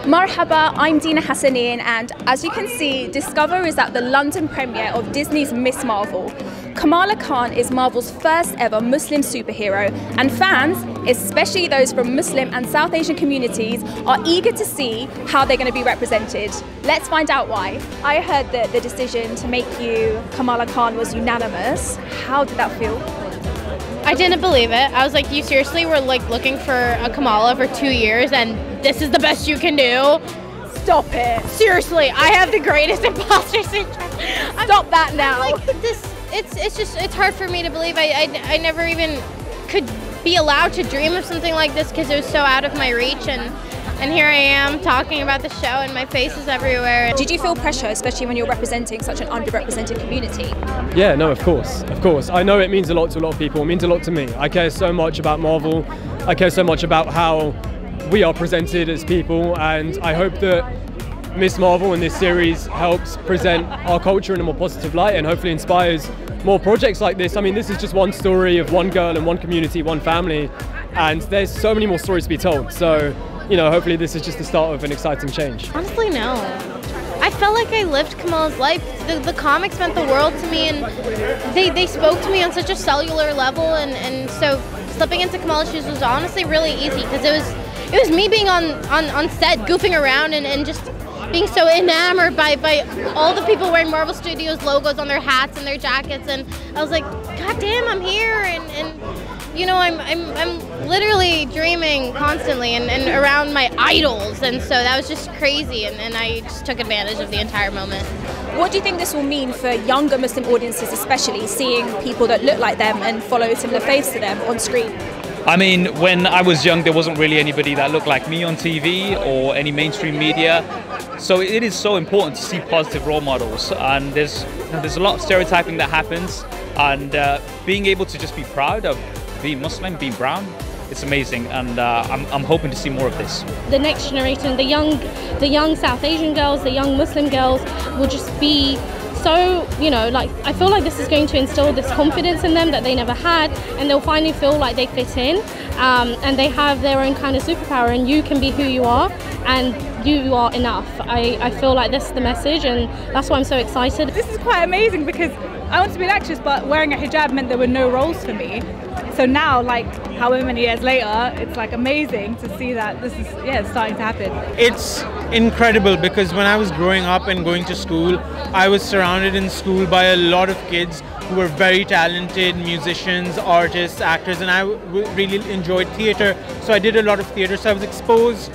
Marhaba, I'm Dina Hassanian, and as you can see, Discover is at the London premiere of Disney's Miss Marvel. Kamala Khan is Marvel's first ever Muslim superhero, and fans, especially those from Muslim and South Asian communities, are eager to see how they're going to be represented. Let's find out why. I heard that the decision to make you Kamala Khan was unanimous. How did that feel? I didn't believe it. I was like, you seriously were like looking for a Kamala for 2 years and this is the best you can do? Stop it. Seriously, I have the greatest imposter syndrome. Stop that now. I'm like, it's hard for me to believe. I never even could be allowed to dream of something like this because it was so out of my reach, and here I am talking about the show and my face is everywhere. Did you feel pressure, especially when you're representing such an underrepresented community? Yeah, no, of course. I know it means a lot to a lot of people. It means a lot to me. I care so much about Marvel. I care so much about how we are presented as people, and I hope that Miss Marvel and this series helps present our culture in a more positive light and hopefully inspires more projects like this. I mean, this is just one story of one girl and one community, one family, and there's so many more stories to be told. So, you know, hopefully this is just the start of an exciting change. Honestly, no. I felt like I lived Kamala's life. The comics meant the world to me, and they spoke to me on such a cellular level, and so slipping into Kamala's shoes was honestly really easy because it was me being on set, goofing around and just being so enamored by all the people wearing Marvel Studios logos on their hats and their jackets, and I was like, God damn, I'm here, and you know, I'm literally dreaming constantly and around my idols, and so that was just crazy, and I just took advantage of the entire moment. What do you think this will mean for younger Muslim audiences, especially seeing people that look like them and follow similar faiths to them on screen? I mean, when I was young, there wasn't really anybody that looked like me on TV or any mainstream media. So it is so important to see positive role models. And there's a lot of stereotyping that happens. And being able to just be proud of being Muslim, being brown, it's amazing. And I'm hoping to see more of this. The next generation, the young South Asian girls, the young Muslim girls will just be so, you know, like, I feel like this is going to instill this confidence in them that they never had, and they'll finally feel like they fit in, and they have their own kind of superpower, and you can be who you are, and you are enough. I feel like this is the message, and that's why I'm so excited. This is quite amazing because I want to be an actress, but wearing a hijab meant there were no roles for me. So now, like, however many years later, it's like amazing to see that this is, yeah, it's starting to happen. It's incredible because when I was growing up and going to school, I was surrounded in school by a lot of kids who were very talented musicians, artists, actors, and I really enjoyed theatre. So I did a lot of theatre, so I was exposed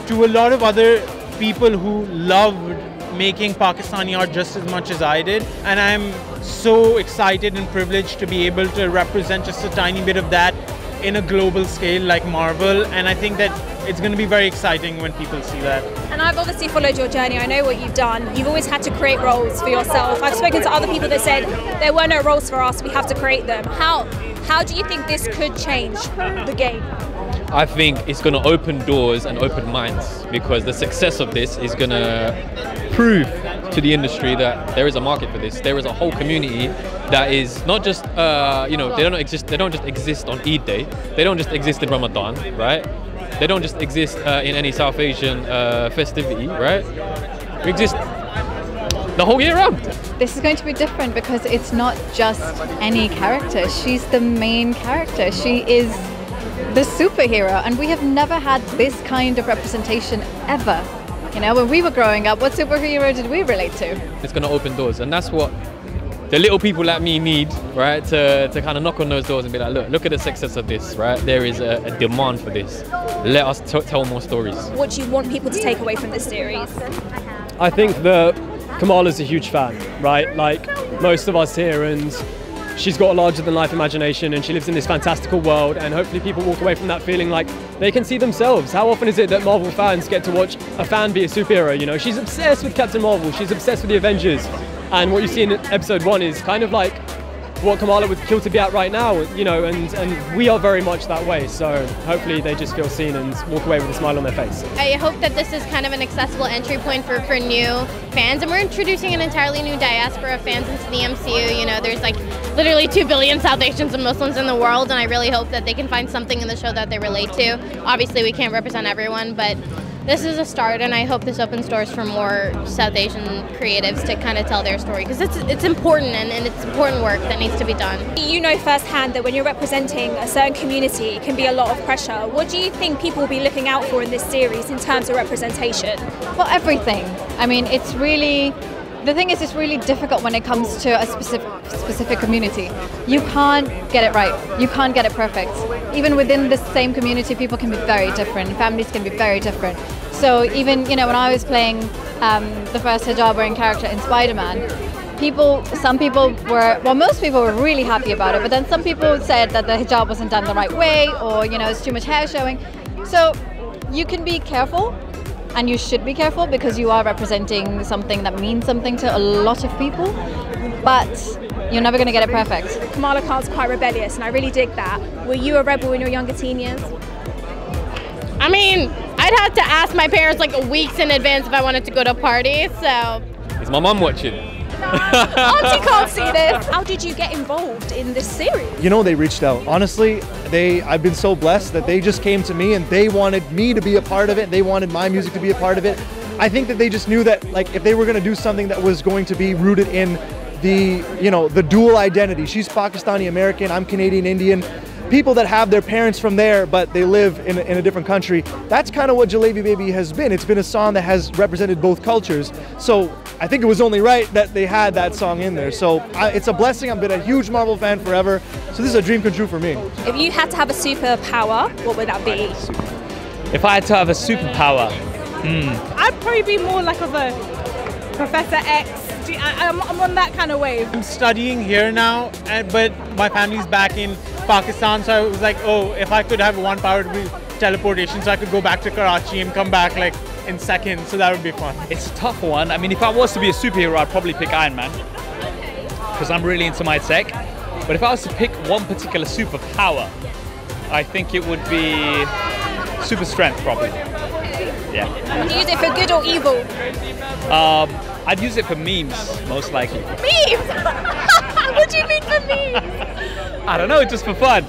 to a lot of other people who loved making Pakistani art just as much as I did, and I'm so excited and privileged to be able to represent just a tiny bit of that in a global scale like Marvel, and I think that it's going to be very exciting when people see that. And I've obviously followed your journey. I know what you've done. You've always had to create roles for yourself. I've spoken to other people that said there were no roles for us, we have to create them. How do you think this could change the game? I think it's going to open doors and open minds, because the success of this is going to prove to the industry that there is a market for this. There is a whole community that is not just, you know, they don't just exist on Eid Day. They don't just exist in Ramadan, right? They don't just exist in any South Asian festivity, right? We exist the whole year round. This is going to be different because it's not just any character. She's the main character. She is the superhero, and we have never had this kind of representation ever. You know, when we were growing up, what superhero did we relate to? It's going to open doors, and that's what the little people like me need, right? To kind of knock on those doors and be like, look at the success of this, right? There is a demand for this. Let us tell more stories. What do you want people to take away from this series? I think that Kamala's a huge fan, right? Like most of us here, and she's got a larger than life imagination, and she lives in this fantastical world, and hopefully people walk away from that feeling like they can see themselves. How often is it that Marvel fans get to watch a fan be a superhero? You know, she's obsessed with Captain Marvel, she's obsessed with the Avengers, and what you see in episode 1 is kind of like what Kamala would kill to be at right now, you know, and we are very much that way. So hopefully they just feel seen and walk away with a smile on their face. I hope that this is kind of an accessible entry point for new fans, and we're introducing an entirely new diaspora of fans into the MCU. You know, there's like literally 2 billion South Asians and Muslims in the world, and I really hope that they can find something in the show that they relate to. Obviously we can't represent everyone, but this is a start, and I hope this opens doors for more South Asian creatives to kind of tell their story, because it's important, and it's important work that needs to be done. You know firsthand that when you're representing a certain community, it can be a lot of pressure. What do you think people will be looking out for in this series in terms of representation? Well, everything. I mean, it's really, the thing is, it's really difficult when it comes to a specific community. You can't get it right. You can't get it perfect. Even within the same community, people can be very different. Families can be very different. So even, you know, when I was playing the first hijab wearing character in Spider-Man, some people were, well, most people were really happy about it, but then some people said that the hijab wasn't done the right way, or, you know, it's too much hair showing. So you can be careful, and you should be careful, because you are representing something that means something to a lot of people, but you're never going to get it perfect. Kamala Khan's quite rebellious, and I really dig that. Were you a rebel in your younger teen years? I mean, I'd have to ask my parents like weeks in advance if I wanted to go to a party, so. Is my mum watching? Auntie can't see this. How did you get involved in this series? You know, they reached out. Honestly, I've been so blessed that they just came to me and they wanted me to be a part of it. They wanted my music to be a part of it. I think that they just knew that, like, if they were going to do something that was going to be rooted in the, you know, the dual identity. She's Pakistani-American, I'm Canadian-Indian. People that have their parents from there, but they live in a different country. That's kind of what Jalebi Baby has been. It's been a song that has represented both cultures. So I think it was only right that they had that song in there. So it's a blessing. I've been a huge Marvel fan forever. So this is a dream come true for me. If you had to have a superpower, what would that be? If I had to have a superpower, I'd probably be more like of a Professor X. I'm on that kind of wave. I'm studying here now, but my family's back in Pakistan, so I was like, oh, if I could have one power, it would be teleportation, so I could go back to Karachi and come back like in seconds, so that would be fun. it's a tough one. I mean, if I was to be a superhero, I'd probably pick Iron Man, because I'm really into my tech. But if I was to pick one particular superpower, I think it would be super strength, probably. Yeah. Would you use it for good or evil? I'd use it for memes, most likely. Memes? What do you mean for memes? I don't know, just for fun.